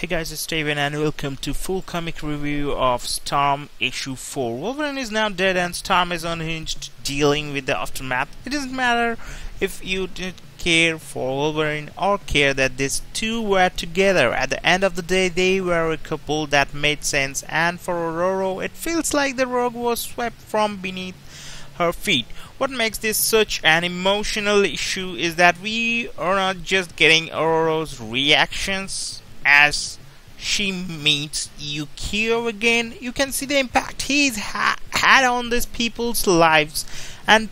Hey guys, it's Steven and welcome to full comic review of Storm issue 4. Wolverine is now dead and Storm is unhinged, dealing with the aftermath. It doesn't matter if you didn't care for Wolverine or care that these two were together. At the end of the day, they were a couple that made sense, and for Aurora, it feels like the rug was swept from beneath her feet. What makes this such an emotional issue is that we are not just getting Aurora's reactions as she meets Yukio again. You can see the impact he's had on these people's lives, and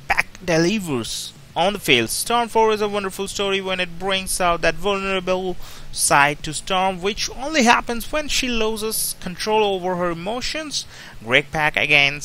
back delivers on the field. Storm 4 is a wonderful story when it brings out that vulnerable side to Storm, which only happens when she loses control over her emotions. Great pack again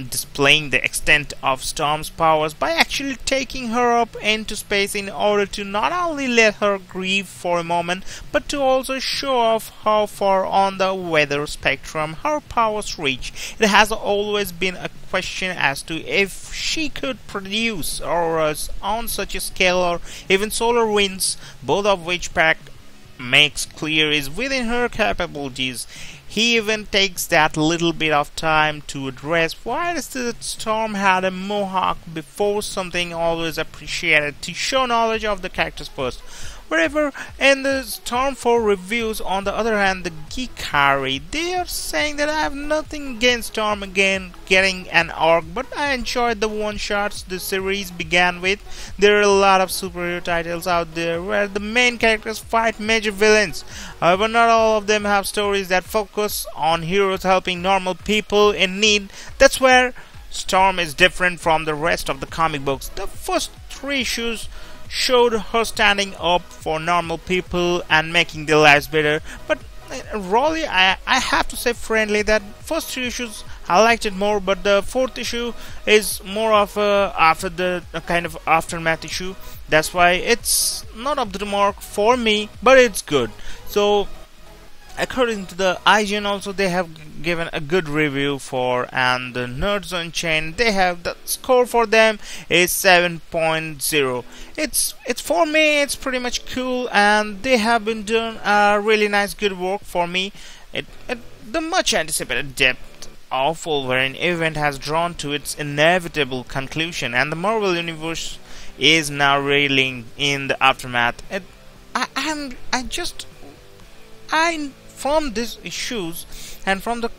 displaying the extent of Storm's powers by actually taking her up into space in order to not only let her grieve for a moment, but to also show off how far on the weather spectrum her powers reach. It has always been a question as to if she could produce auroras on such a scale or even solar winds, both of which Pack makes clear is within her capabilities. He even takes that little bit of time to address why the Storm had a mohawk before, something always appreciated to show knowledge of the characters first. Wherever in the Storm 4 reviews, on the other hand, the Geekari, they are saying that I have nothing against Storm again getting an arc, but I enjoyed the one-shots the series began with. There are a lot of superhero titles out there where the main characters fight major villains. However, not all of them have stories that focus on heroes helping normal people in need. That's where Storm is different from the rest of the comic books. The first 3 issues showed her standing up for normal people and making their lives better, but really I have to say friendly that first 3 issues I liked it more, but the 4th issue is more of a kind of aftermath issue. That's why it's not up to the mark for me, but it's good. So according to the IGN also, they have given a good review for, and the Nerds Unchained, they have the score for them is 7.0. It's for me, it's pretty much cool, and they have been doing a really nice good work for me. The much anticipated depth of Wolverine event has drawn to its inevitable conclusion, and the Marvel Universe is now reeling in the aftermath. From these issues and from the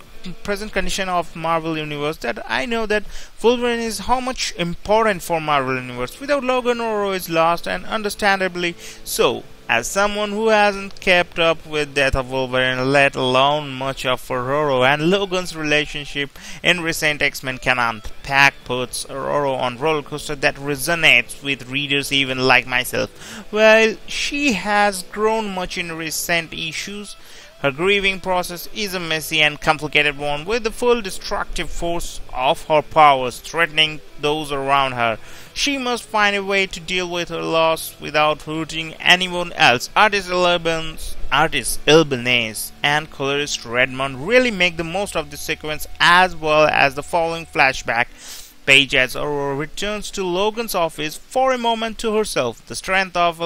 present condition of Marvel Universe, that I know that Wolverine is how much important for Marvel Universe. Without Logan, Oro is lost, and understandably so. As someone who hasn't kept up with Death of Wolverine, let alone much of Aurora and Logan's relationship in recent X-Men canon, Pack puts Aurora on roller coaster that resonates with readers even like myself. While she has grown much in recent issues, her grieving process is a messy and complicated one, with the full destructive force of her powers threatening those around her. She must find a way to deal with her loss without hurting anyone else. Artist Ibanez and colorist Redmond really make the most of this sequence, as well as the following flashback page as Aurora returns to Logan's office for a moment to herself. The strength of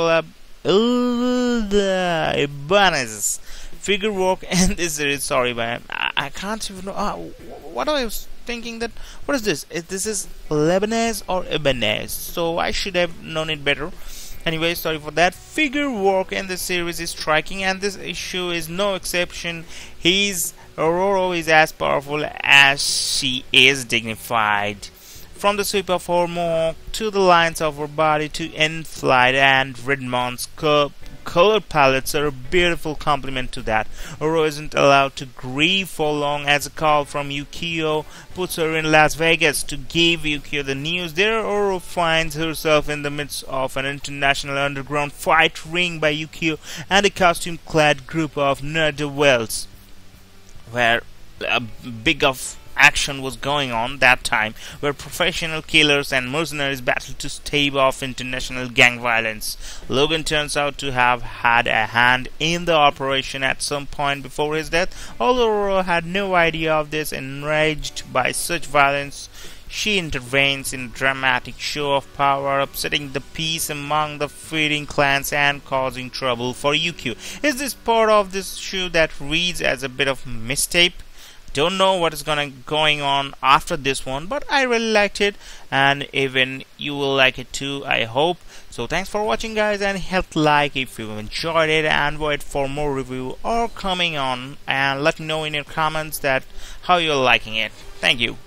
Ibanez's figure work in this series. Sorry, man, I can't even know what I was thinking. That what is this? This is Lebanese or Ibanez, so I should have known it better. Anyway, sorry for that. Figure work in this series is striking, and this issue is no exception. Aurora is as powerful as she is dignified. From the sweep of her mohawk to the lines of her body to in-flight, and Redmond's color palettes are a beautiful complement to that. Aurora isn't allowed to grieve for long, as a call from Yukio puts her in Las Vegas to give Yukio the news. There, Aurora finds herself in the midst of an international underground fight ring by Yukio and a costume-clad group of ne'er-do-wells, where a big of action was going on that time, where professional killers and mercenaries battled to stave off international gang violence. Logan turns out to have had a hand in the operation at some point before his death. Although Aurora had no idea of this, enraged by such violence, She intervenes in a dramatic show of power, upsetting the peace among the feuding clans and causing trouble for Yukio. Is this part of this show that reads as a bit of mistape? Don't know what is going on after this one, but I really liked it, and even you will like it too, I hope. So thanks for watching, guys, and hit like if you enjoyed it, and wait for more review or coming on, and let me know in your comments that how you're liking it. Thank you.